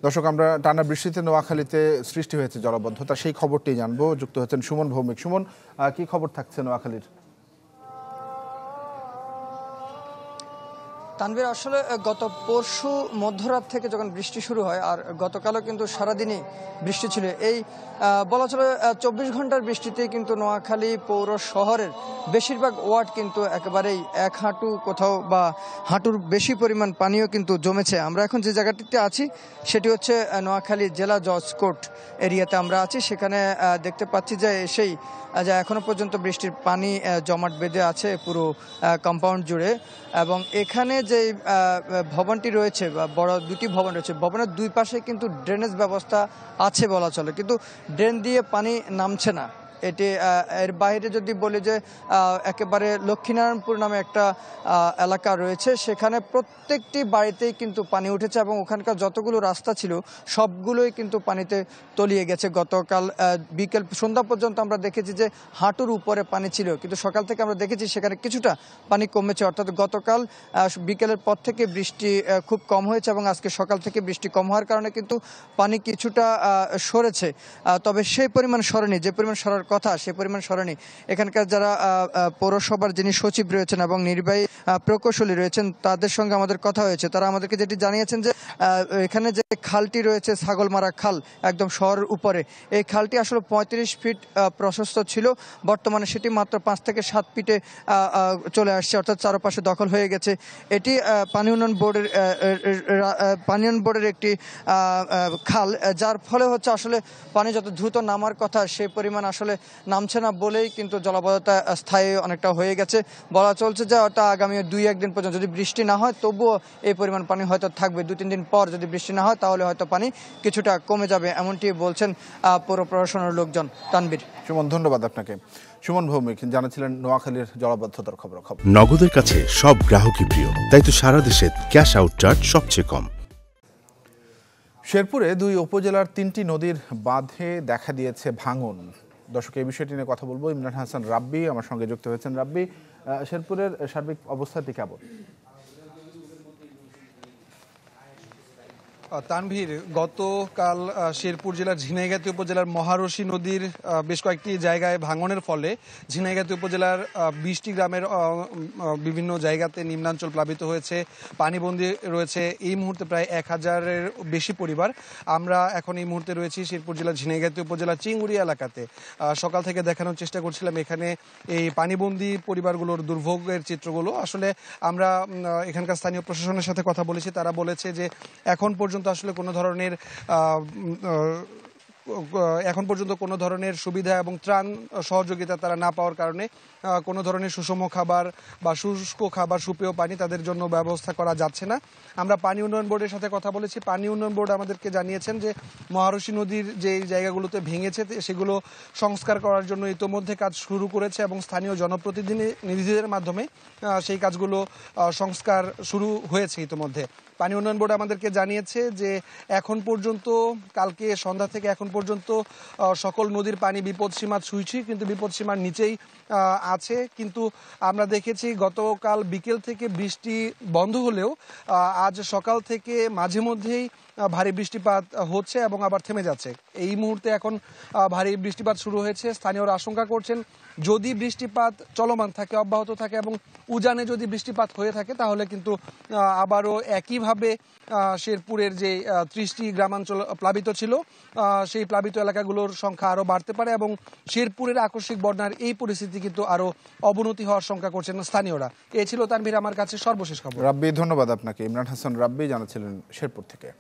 দর্শক, আমরা টানা বৃষ্টিতে নোয়াখালীতে সৃষ্টি হয়েছে জলাবদ্ধতা, সেই খবরটি জানবো। যুক্ত হচ্ছেন সুমন ভৌমিক। সুমন, কি খবর থাকছে নোয়াখালীর? তানভীর, আসলে গত পরশু মধ্যরাত থেকে যখন বৃষ্টি শুরু হয়, আর গতকালও কিন্তু সারাদিনই বৃষ্টি ছিল, এই বলা চলে 24 ঘন্টার বৃষ্টিতে কিন্তু নোয়াখালী পৌর শহরের বেশিরভাগ ওয়ার্ড কিন্তু একেবারেই এক হাঁটু, কোথাও বা হাঁটুর বেশি পরিমাণ পানিও কিন্তু জমেছে। আমরা এখন যে জায়গাটিতে আছি সেটি হচ্ছে নোয়াখালী জেলা জজ কোর্ট এরিয়াতে আমরা আছি। সেখানে দেখতে পাচ্ছি যে এসেই যা এখনো পর্যন্ত বৃষ্টির পানি জমাট বেঁধে আছে পুরো কম্পাউন্ড জুড়ে। এবং এখানে যে ভবনটি রয়েছে বা বড় দুটি ভবন রয়েছে, ভবনের দুই পাশে কিন্তু ড্রেনেজ ব্যবস্থা আছে বলা চলে, কিন্তু ড্রেন দিয়ে পানি নামছে না। এটি এর বাইরে যদি বলি যে একেবারে লক্ষ্মীনারায়ণপুর নামে একটা এলাকা রয়েছে, সেখানে প্রত্যেকটি বাড়িতেই কিন্তু পানি উঠেছে এবং ওখানকার যতগুলো রাস্তা ছিল সবগুলোই কিন্তু পানিতে তলিয়ে গেছে। গতকাল বিকেল সন্ধ্যা পর্যন্ত আমরা দেখেছি যে হাঁটুর উপরে পানি ছিল, কিন্তু সকাল থেকে আমরা দেখেছি সেখানে কিছুটা পানি কমেছে। অর্থাৎ গতকাল বিকেলের পর থেকে বৃষ্টি খুব কম হয়েছে এবং আজকে সকাল থেকে বৃষ্টি কম হওয়ার কারণে কিন্তু পানি কিছুটা সরেছে। তবে সেই পরিমাণ সরেনি যে পরিমাণ সরার কথা, সে পরিমাণ সরেনি। এখানকার যারা পৌরসভার যিনি সচিব রয়েছেন এবং নির্বাহী প্রকৌশলী রয়েছেন, তাদের সঙ্গে আমাদের কথা হয়েছে। তারা আমাদেরকে যেটি জানিয়েছেন যে এখানে যে খালটি রয়েছে, ছাগলমারা খাল, একদম শহরের উপরে, এই খালটি আসলে 35 ফিট প্রশস্ত ছিল। বর্তমানে সেটি মাত্র 5 থেকে 7 ফিটে চলে আসছে, অর্থাৎ চারপাশে দখল হয়ে গেছে। এটি পানি উন্নয়ন বোর্ডের একটি খাল, যার ফলে হচ্ছে আসলে পানি যত দ্রুত নামার কথা সে পরিমাণ আসলে নামছে না বলেই কিন্তু জলাবদ্ধতা স্থায়ী অনেকটা হয়ে গেছে। বলা চলছে যে ওটা আগামী 2-1 দিন পর্যন্ত যদি বৃষ্টি না হয় তবুও এই পরিমাণ পানি হয়তো থাকবে। 2-3 দিন পর যদি বৃষ্টি না হয় তাহলে হয়তো পানি কিছুটা কমে যাবে, এমনটি বলছেন পৌর প্রশাসনের লোকজন। তানভীর। সুমন, ধন্যবাদ আপনাকে। সুমন ভৌমিক জানাচ্ছিলেন নোয়াখালীর জলাবদ্ধতার খবর। নগদের কাছে সব গ্রাহকই প্রিয়, তাই তো সারা দেশে ক্যাশ আউট চার্জ সবচেয়ে কম। শেরপুরে 2 উপজেলার 3টি নদীর বাঁধে দেখা দিয়েছে ভাঙন। দর্শক, এই বিষয়টি নিয়ে কথা বলবো। ইমরান হাসান রাব্বি আমার সঙ্গে যুক্ত হয়েছেন। রাব্বি, শেরপুরের সার্বিক অবস্থাটি কেমন? তানভীর, গতকাল শেরপুর জেলার ঝিনাইগাতী উপজেলার মহারশী নদীর বেশ কয়েকটি জায়গায় ভাঙনের ফলে ঝিনাইগাতী উপজেলার 20টি গ্রামের বিভিন্ন জায়গাতে নিম্নাঞ্চল প্লাবিত হয়েছে, পানিবন্দী রয়েছে এই মুহূর্তে প্রায় 1000-এর বেশি পরিবার। আমরা এখন এই মুহূর্তে রয়েছি শেরপুর জেলার ঝিনাইগাতী উপজেলার চিঙ্গুড়ি এলাকাতে। সকাল থেকে দেখানোর চেষ্টা করছিলাম এখানে এই পানিবন্দী পরিবারগুলোর দুর্ভোগের চিত্রগুলো। আসলে আমরা এখানকার স্থানীয় প্রশাসনের সাথে কথা বলেছি, তারা বলেছে যে এখন পর্যন্ত আসলে এখন পর্যন্ত কোনো ধরনের সুবিধা এবং ত্রাণ সহযোগিতা তারা না পাওয়ার কারণে কোনো ধরনের সুষম খাবার বা শুষ্ক খাবার, সুপেয় পানি তাদের জন্য ব্যবস্থা করা যাচ্ছে না। আমরা পানি উন্নয়ন বোর্ডের সাথে কথা বলেছি। পানি উন্নয়ন বোর্ড আমাদেরকে জানিয়েছেন যে মহারশী নদীর যে জায়গাগুলোতে ভেঙেছে সেগুলো সংস্কার করার জন্য ইতোমধ্যে কাজ শুরু করেছে এবং স্থানীয় জনপ্রতিনিধিদের মাধ্যমে সেই কাজগুলো সংস্কার শুরু হয়েছে ইতোমধ্যে। পানি উন্নয়ন বোর্ড আমাদেরকে জানিয়েছে যে এখন পর্যন্ত, কালকে সন্ধ্যা থেকে এখন পর্যন্ত সকল নদীর পানি বিপদসীমা ছুঁইছি, কিন্তু বিপদসীমার নিচেই আছে। কিন্তু আমরা দেখেছি গতকাল বিকেল থেকে বৃষ্টি বন্ধ হলেও আজ সকাল থেকে মাঝে মধ্যেই ভারী বৃষ্টিপাত হচ্ছে এবং আবার থেমে যাচ্ছে। এই মুহূর্তে এখন ভারী বৃষ্টিপাত শুরু হয়েছে। স্থানীয়রা আশঙ্কা করছেন যদি বৃষ্টিপাত চলমান থাকে, অব্যাহত থাকে এবং উজানে যদি বৃষ্টিপাত হয়ে থাকে তাহলে কিন্তু আবারও একইভাবে শেরপুরের যে 30টি গ্রামাঞ্চল প্লাবিত ছিল সেই প্লাবিত এলাকাগুলোর সংখ্যা আরও বাড়তে পারে এবং শেরপুরের আকস্মিক বন্যার এই পরিস্থিতি কিন্তু আরও অবনতি হওয়ার শঙ্কা করছেন স্থানীয়রা। এই ছিল তানভীর আমার কাছে সর্বশেষ খবর। রাব্বি, ধন্যবাদ আপনাকে। ইমরান হাসান রাব্বি জানাচ্ছিলেন শেরপুর থেকে।